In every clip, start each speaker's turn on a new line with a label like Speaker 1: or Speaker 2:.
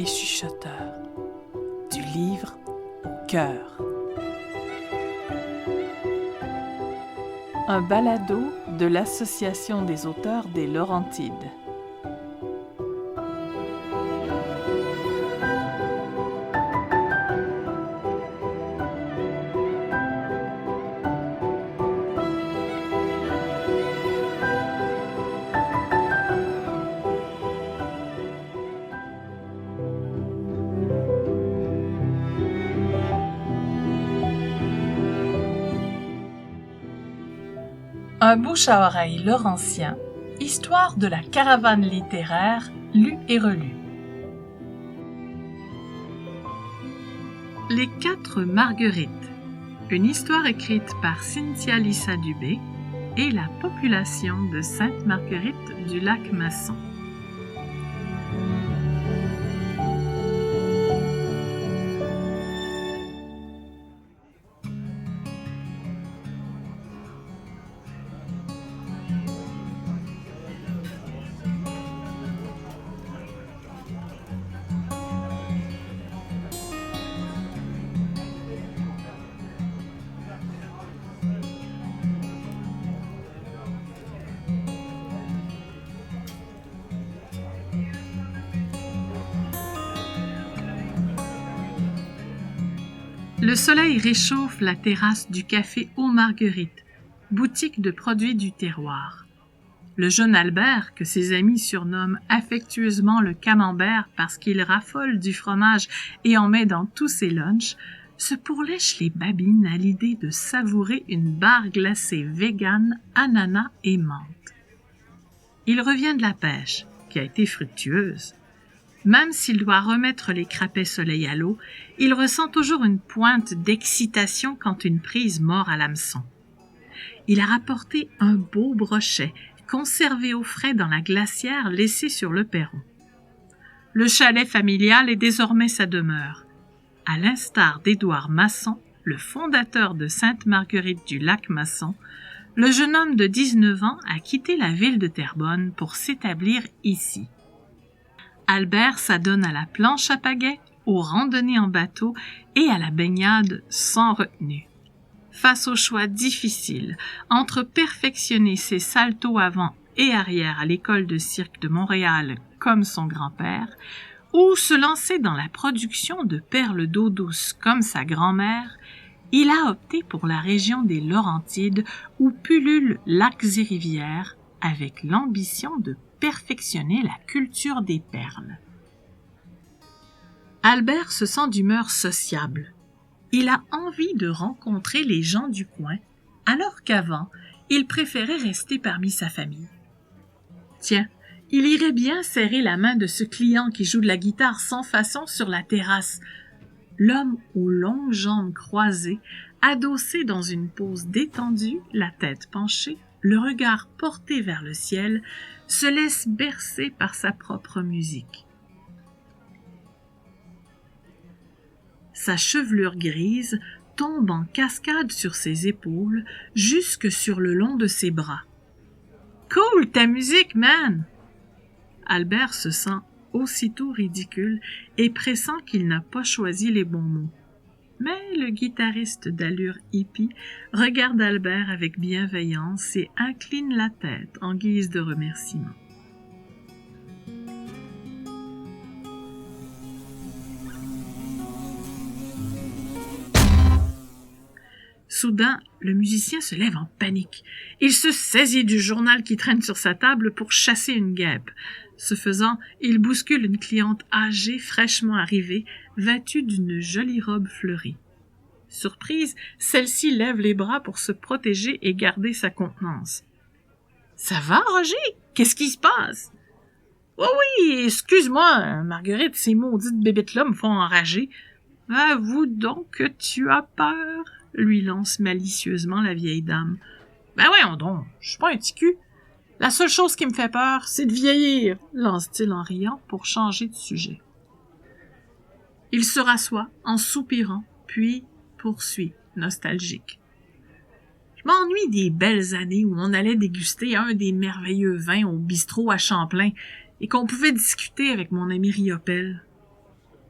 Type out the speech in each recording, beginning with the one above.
Speaker 1: les chuchoteurs, du livre au cœur. Un balado de l'Association des auteurs des Laurentides. Un bouche à oreille laurentien, histoire de la caravane littéraire lue et relue. Les 4 Marguerites, une histoire écrite par Cynthia Lissa Dubé et la population de Sainte-Marguerite du Lac-Masson. Le soleil réchauffe la terrasse du café aux Marguerites, boutique de produits du terroir. Le jeune Albert, que ses amis surnomment affectueusement le camembert parce qu'il raffole du fromage et en met dans tous ses lunchs, se pourlèche les babines à l'idée de savourer une barre glacée végane, ananas et menthe. Il revient de la pêche, qui a été fructueuse. Même s'il doit remettre les crapets soleil à l'eau, il ressent toujours une pointe d'excitation quand une prise mord à l'hameçon. Il a rapporté un beau brochet, conservé au frais dans la glacière laissée sur le perron. Le chalet familial est désormais sa demeure. À l'instar d'Édouard Masson, le fondateur de Sainte-Marguerite du Lac-Masson, le jeune homme de 19 ans a quitté la ville de Terrebonne pour s'établir ici. Albert s'adonne à la planche à pagaie, aux randonnées en bateau et à la baignade sans retenue. Face au choix difficile entre perfectionner ses saltos avant et arrière à l'école de cirque de Montréal comme son grand-père, ou se lancer dans la production de perles d'eau douce comme sa grand-mère, il a opté pour la région des Laurentides où pullulent lacs et rivières avec l'ambition de perfectionner la culture des perles. Albert se sent d'humeur sociable. Il a envie de rencontrer les gens du coin, alors qu'avant, il préférait rester parmi sa famille. Tiens, il irait bien serrer la main de ce client qui joue de la guitare sans façon sur la terrasse. L'homme aux longues jambes croisées, adossé dans une pose détendue, la tête penchée, le regard porté vers le ciel, se laisse bercer par sa propre musique. Sa chevelure grise tombe en cascade sur ses épaules, jusque sur le long de ses bras. « Cool, ta musique, man! » Albert se sent aussitôt ridicule et pressent qu'il n'a pas choisi les bons mots. Mais le guitariste d'allure hippie regarde Albert avec bienveillance et incline la tête en guise de remerciement. Soudain, le musicien se lève en panique. Il se saisit du journal qui traîne sur sa table pour chasser une guêpe. Ce faisant, il bouscule une cliente âgée fraîchement arrivée, vêtue d'une jolie robe fleurie. Surprise, celle-ci lève les bras pour se protéger et garder sa contenance. « Ça va, Roger? Qu'est-ce qui se passe? »« Oh oui, excuse-moi, Marguerite, ces maudites bébites-là me font enrager. »« Avoue donc que tu as peur, » lui lance malicieusement la vieille dame. « Ben voyons donc, je suis pas un petit cul. La seule chose qui me fait peur, c'est de vieillir, » lance-t-il en riant pour changer de sujet. Il se rassoit en soupirant, puis poursuit, nostalgique. « Je m'ennuie des belles années où on allait déguster un des merveilleux vins au bistrot à Champlain et qu'on pouvait discuter avec mon ami Riopelle.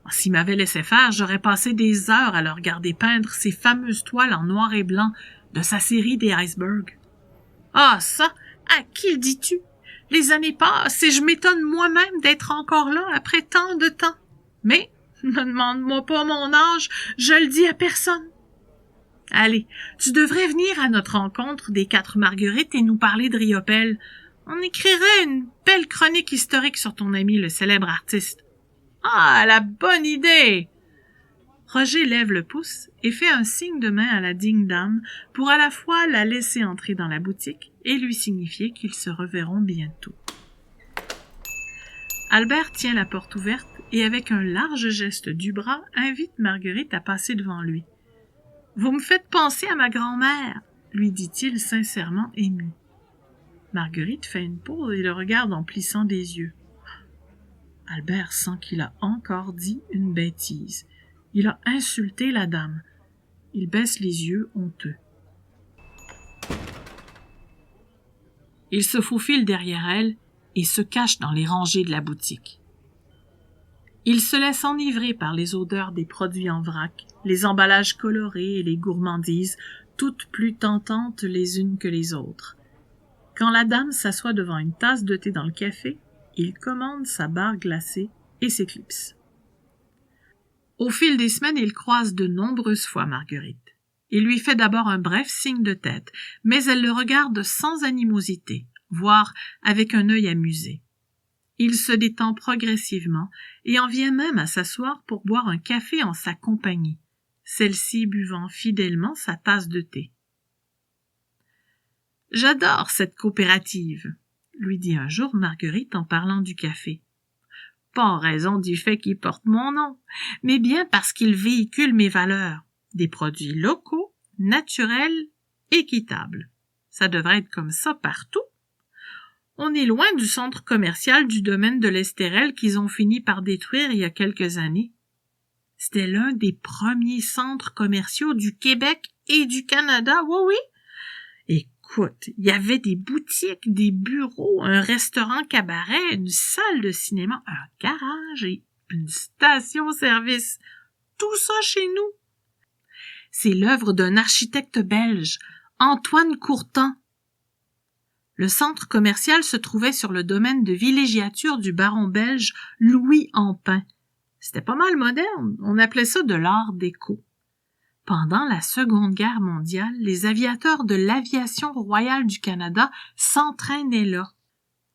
Speaker 1: S'il m'avait laissé faire, j'aurais passé des heures à le regarder peindre ces fameuses toiles en noir et blanc de sa série des icebergs. Ah, ça, à qui le dis-tu? Les années passent et je m'étonne moi-même d'être encore là après tant de temps. Mais, ne demande-moi pas mon âge, je le dis à personne. Allez, tu devrais venir à notre rencontre des 4 Marguerites et nous parler de Riopelle. On écrirait une belle chronique historique sur ton ami, le célèbre artiste. Ah, la bonne idée! Roger lève le pouce et fait un signe de main à la digne dame pour à la fois la laisser entrer dans la boutique et lui signifier qu'ils se reverront bientôt. Albert tient la porte ouverte et avec un large geste du bras invite Marguerite à passer devant lui. « Vous me faites penser à ma grand-mère, » lui dit-il sincèrement ému. Marguerite fait une pause et le regarde en plissant des yeux. Albert sent qu'il a encore dit une bêtise. Il a insulté la dame. Il baisse les yeux honteux. Il se faufile derrière elle et se cache dans les rangées de la boutique. Il se laisse enivrer par les odeurs des produits en vrac, les emballages colorés et les gourmandises, toutes plus tentantes les unes que les autres. Quand la dame s'assoit devant une tasse de thé dans le café, il commande sa barre glacée et s'éclipse. Au fil des semaines, il croise de nombreuses fois Marguerite. Il lui fait d'abord un bref signe de tête, mais elle le regarde sans animosité, voire avec un œil amusé. Il se détend progressivement et en vient même à s'asseoir pour boire un café en sa compagnie, celle-ci buvant fidèlement sa tasse de thé. « J'adore cette coopérative », lui dit un jour Marguerite en parlant du café. « Pas en raison du fait qu'il porte mon nom, mais bien parce qu'il véhicule mes valeurs, des produits locaux, naturels, équitables. Ça devrait être comme ça partout. On est loin du centre commercial du domaine de l'Estérel qu'ils ont fini par détruire il y a quelques années. C'était l'un des premiers centres commerciaux du Québec et du Canada, oui. Écoute, il y avait des boutiques, des bureaux, un restaurant-cabaret, une salle de cinéma, un garage et une station-service. Tout ça chez nous. C'est l'œuvre d'un architecte belge, Antoine Courtan. Le centre commercial se trouvait sur le domaine de villégiature du baron belge Louis Ampin. C'était pas mal moderne, on appelait ça de l'art déco. Pendant la Seconde Guerre mondiale, les aviateurs de l'Aviation royale du Canada s'entraînaient là.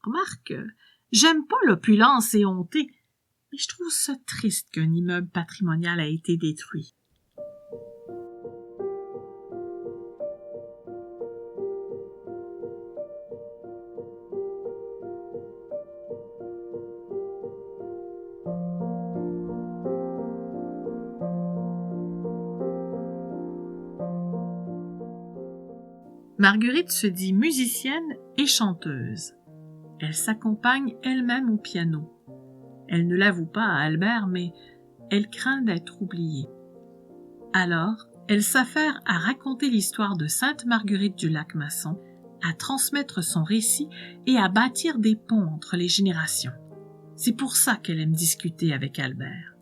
Speaker 1: Remarque, j'aime pas l'opulence éhontée, mais je trouve ça triste qu'un immeuble patrimonial a été détruit. Marguerite se dit musicienne et chanteuse. Elle s'accompagne elle-même au piano. Elle ne l'avoue pas à Albert, mais elle craint d'être oubliée. Alors, elle s'affaire à raconter l'histoire de Sainte Marguerite du Lac-Masson, à transmettre son récit et à bâtir des ponts entre les générations. C'est pour ça qu'elle aime discuter avec Albert.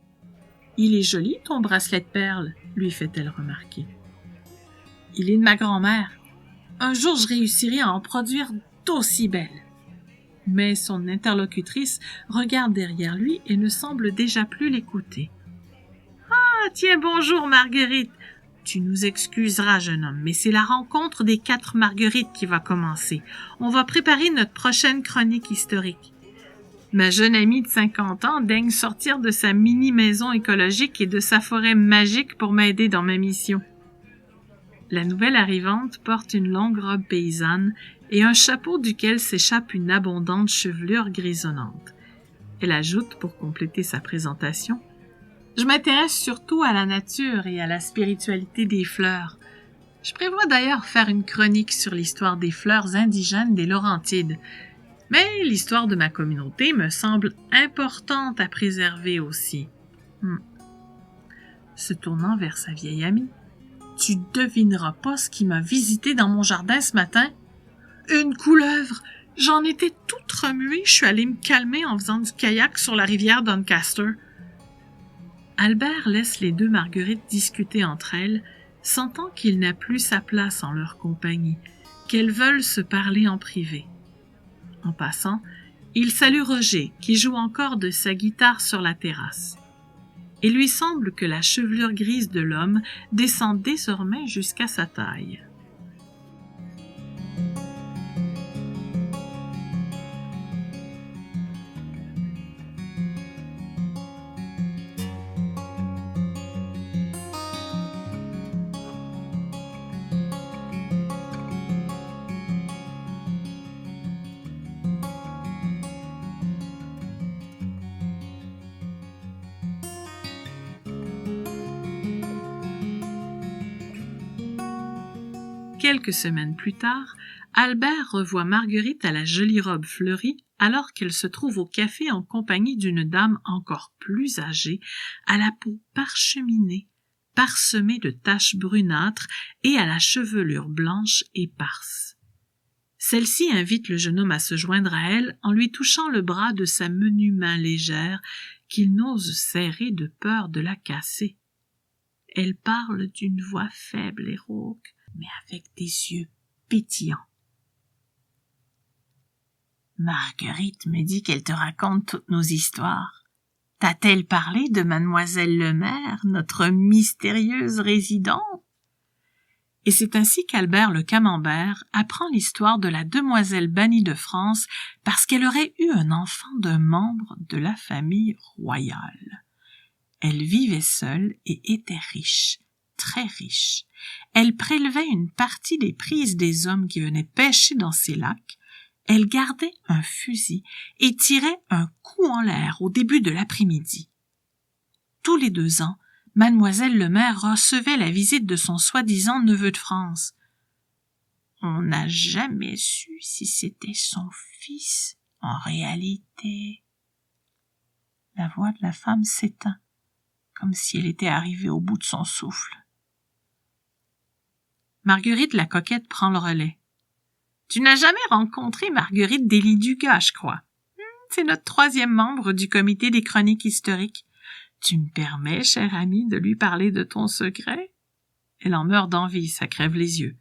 Speaker 1: « Il est joli, ton bracelet de perles, » lui fait-elle remarquer. « Il est de ma grand-mère. Un jour, je réussirai à en produire d'aussi belles. » Mais son interlocutrice regarde derrière lui et ne semble déjà plus l'écouter. « Ah, tiens, bonjour Marguerite. Tu nous excuseras, jeune homme, mais c'est la rencontre des 4 Marguerites qui va commencer. On va préparer notre prochaine chronique historique. » Ma jeune amie de 50 ans daigne sortir de sa mini-maison écologique et de sa forêt magique pour m'aider dans ma mission. La nouvelle arrivante porte une longue robe paysanne et un chapeau duquel s'échappe une abondante chevelure grisonnante. Elle ajoute, pour compléter sa présentation, « Je m'intéresse surtout à la nature et à la spiritualité des fleurs. Je prévois d'ailleurs faire une chronique sur l'histoire des fleurs indigènes des Laurentides. Mais l'histoire de ma communauté me semble importante à préserver aussi. » Se tournant vers sa vieille amie, « Tu devineras pas ce qui m'a visité dans mon jardin ce matin? Une couleuvre! J'en étais toute remuée, je suis allée me calmer en faisant du kayak sur la rivière Doncaster. » Albert laisse les deux Marguerite discuter entre elles, sentant qu'il n'a plus sa place en leur compagnie, qu'elles veulent se parler en privé. En passant, il salue Roger, qui joue encore de sa guitare sur la terrasse. Il lui semble que la chevelure grise de l'homme descend désormais jusqu'à sa taille. Quelques semaines plus tard, Albert revoit Marguerite à la jolie robe fleurie alors qu'elle se trouve au café en compagnie d'une dame encore plus âgée, à la peau parcheminée, parsemée de taches brunâtres et à la chevelure blanche éparse. Celle-ci invite le jeune homme à se joindre à elle en lui touchant le bras de sa menue main légère qu'il n'ose serrer de peur de la casser. Elle parle d'une voix faible et rauque, mais avec des yeux pétillants. « Marguerite me dit qu'elle te raconte toutes nos histoires. T'a-t-elle parlé de mademoiselle Lemaire, notre mystérieuse résidente? » Et c'est ainsi qu'Albert le Camembert apprend l'histoire de la demoiselle bannie de France parce qu'elle aurait eu un enfant d'un membre de la famille royale. Elle vivait seule et était riche, très riche. Elle prélevait une partie des prises des hommes qui venaient pêcher dans ces lacs. Elle gardait un fusil et tirait un coup en l'air au début de l'après-midi. Tous les 2 ans, mademoiselle Lemaire recevait la visite de son soi-disant neveu de France. On n'a jamais su si c'était son fils en réalité. La voix de la femme s'éteint, comme si elle était arrivée au bout de son souffle. Marguerite la coquette prend le relais. « Tu n'as jamais rencontré Marguerite Dély-Dugas, je crois. C'est notre 3e membre du comité des chroniques historiques. Tu me permets, cher ami, de lui parler de ton secret? » Elle en meurt d'envie, ça crève les yeux.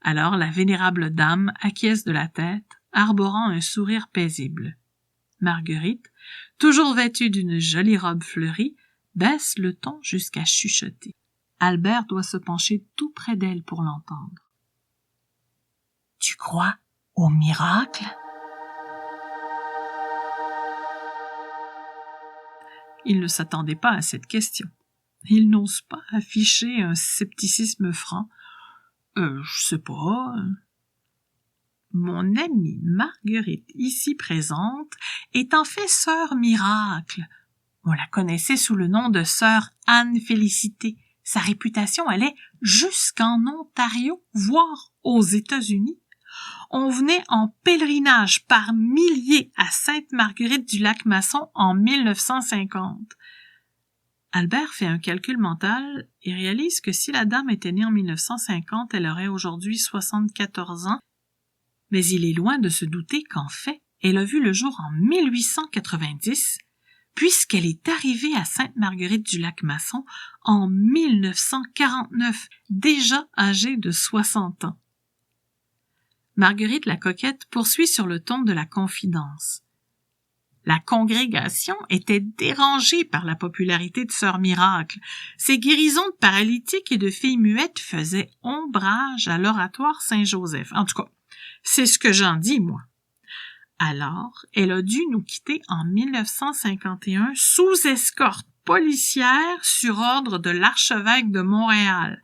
Speaker 1: Alors la vénérable dame acquiesce de la tête, arborant un sourire paisible. Marguerite, toujours vêtue d'une jolie robe fleurie, baisse le ton jusqu'à chuchoter. Albert doit se pencher tout près d'elle pour l'entendre. « Tu crois au miracle? » Il ne s'attendait pas à cette question. Il n'ose pas afficher un scepticisme franc. Je sais pas. Mon amie Marguerite, ici présente, est en fait sœur miracle. On la connaissait sous le nom de sœur Anne-Félicité. Sa réputation allait jusqu'en Ontario, voire aux États-Unis. On venait en pèlerinage par milliers à Sainte-Marguerite-du-Lac-Masson en 1950. Albert fait un calcul mental et réalise que si la dame était née en 1950, elle aurait aujourd'hui 74 ans, mais il est loin de se douter qu'en fait, elle a vu le jour en 1890, puisqu'elle est arrivée à Sainte-Marguerite-du-Lac-Masson en 1949, déjà âgée de 60 ans. Marguerite la coquette poursuit sur le ton de la confidence. La congrégation était dérangée par la popularité de Sœur Miracle. Ses guérisons de paralytiques et de filles muettes faisaient ombrage à l'oratoire Saint-Joseph. En tout cas, c'est ce que j'en dis, moi. Alors, elle a dû nous quitter en 1951 sous escorte policière sur ordre de l'archevêque de Montréal.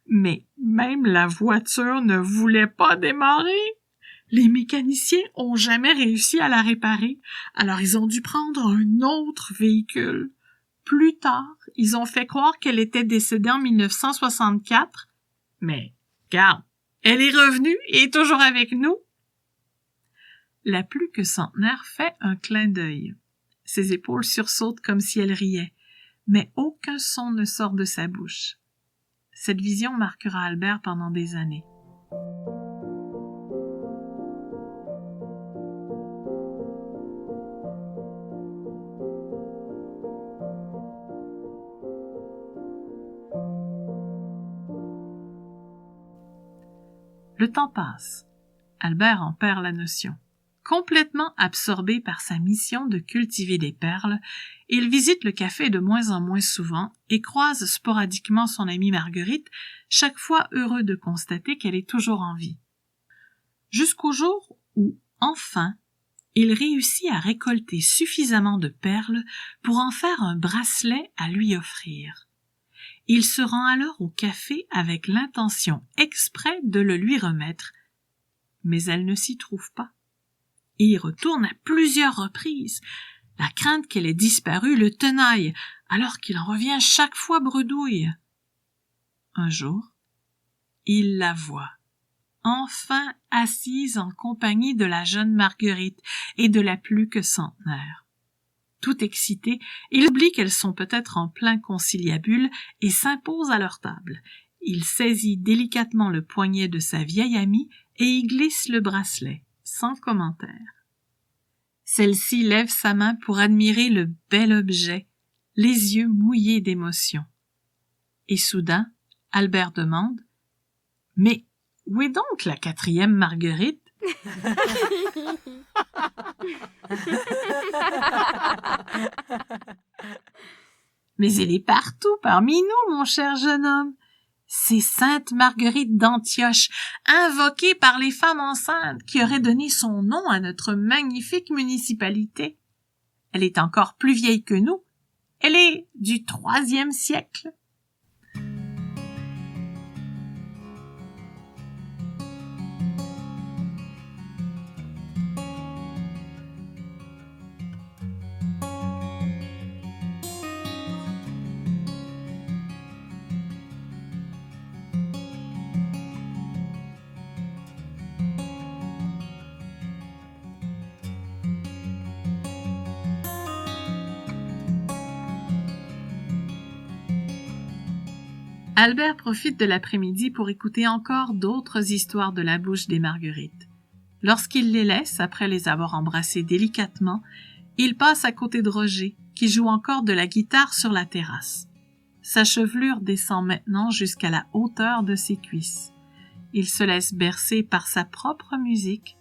Speaker 1: Mais même la voiture ne voulait pas démarrer. Les mécaniciens ont jamais réussi à la réparer, alors ils ont dû prendre un autre véhicule. Plus tard, ils ont fait croire qu'elle était décédée en 1964. Mais, regarde, elle est revenue et est toujours avec nous. La plus que centenaire fait un clin d'œil. Ses épaules sursautent comme si elle riait, mais aucun son ne sort de sa bouche. Cette vision marquera Albert pendant des années. Le temps passe. Albert en perd la notion. Complètement absorbé par sa mission de cultiver des perles, il visite le café de moins en moins souvent et croise sporadiquement son amie Marguerite, chaque fois heureux de constater qu'elle est toujours en vie. Jusqu'au jour où, enfin, il réussit à récolter suffisamment de perles pour en faire un bracelet à lui offrir. Il se rend alors au café avec l'intention exprès de le lui remettre, mais elle ne s'y trouve pas. Il y retourne à plusieurs reprises. La crainte qu'elle ait disparu le tenaille, alors qu'il en revient chaque fois bredouille. Un jour, il la voit, enfin assise en compagnie de la jeune Marguerite et de la plus que centenaire. Tout excité, il oublie qu'elles sont peut-être en plein conciliabule et s'impose à leur table. Il saisit délicatement le poignet de sa vieille amie et y glisse le bracelet, sans commentaire. Celle-ci lève sa main pour admirer le bel objet, les yeux mouillés d'émotion. Et soudain, Albert demande « Mais où est donc la 4e Marguerite ?» « Mais elle est partout parmi nous, mon cher jeune homme. C'est Sainte Marguerite d'Antioche, invoquée par les femmes enceintes, qui aurait donné son nom à notre magnifique municipalité. Elle est encore plus vieille que nous. Elle est du IIIe siècle. » Albert profite de l'après-midi pour écouter encore d'autres histoires de la bouche des Marguerites. Lorsqu'il les laisse, après les avoir embrassées délicatement, il passe à côté de Roger, qui joue encore de la guitare sur la terrasse. Sa chevelure descend maintenant jusqu'à la hauteur de ses cuisses. Il se laisse bercer par sa propre musique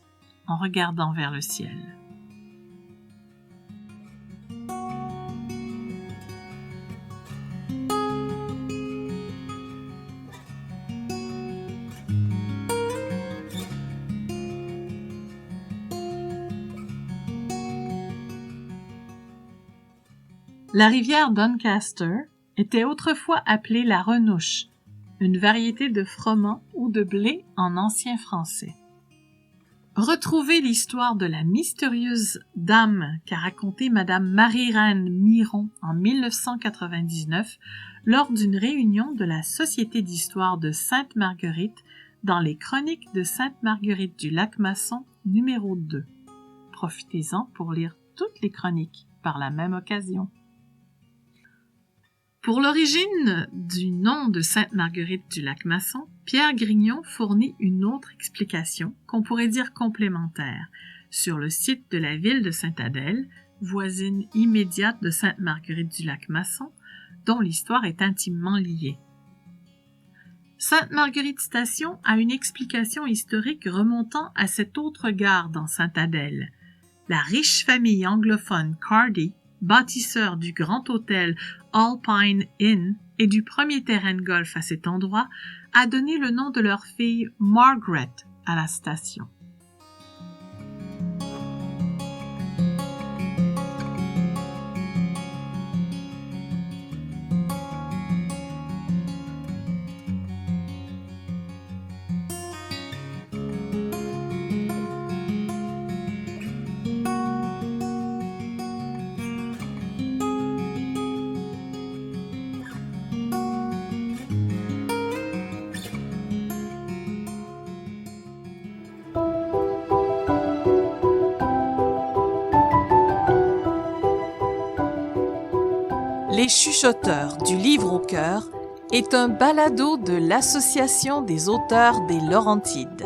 Speaker 1: en regardant vers le ciel. La rivière Doncaster était autrefois appelée la Renouche, une variété de froment ou de blé en ancien français. Retrouvez l'histoire de la mystérieuse dame qu'a racontée Madame Marie-Reine Miron en 1999 lors d'une réunion de la Société d'histoire de Sainte-Marguerite dans les Chroniques de Sainte-Marguerite du Lac-Masson numéro 2. Profitez-en pour lire toutes les chroniques par la même occasion. Pour l'origine du nom de Sainte-Marguerite du Lac-Masson, Pierre Grignon fournit une autre explication qu'on pourrait dire complémentaire sur le site de la ville de Sainte-Adèle, voisine immédiate de Sainte-Marguerite du Lac-Masson, dont l'histoire est intimement liée. Sainte-Marguerite Station a une explication historique remontant à cette autre gare dans Sainte-Adèle. La riche famille anglophone Cardy, bâtisseur du grand hôtel Alpine Inn et du premier terrain de golf à cet endroit, a donné le nom de leur fille Margaret à la station. Les chuchoteurs du livre au cœur est un balado de l'Association des auteurs des Laurentides.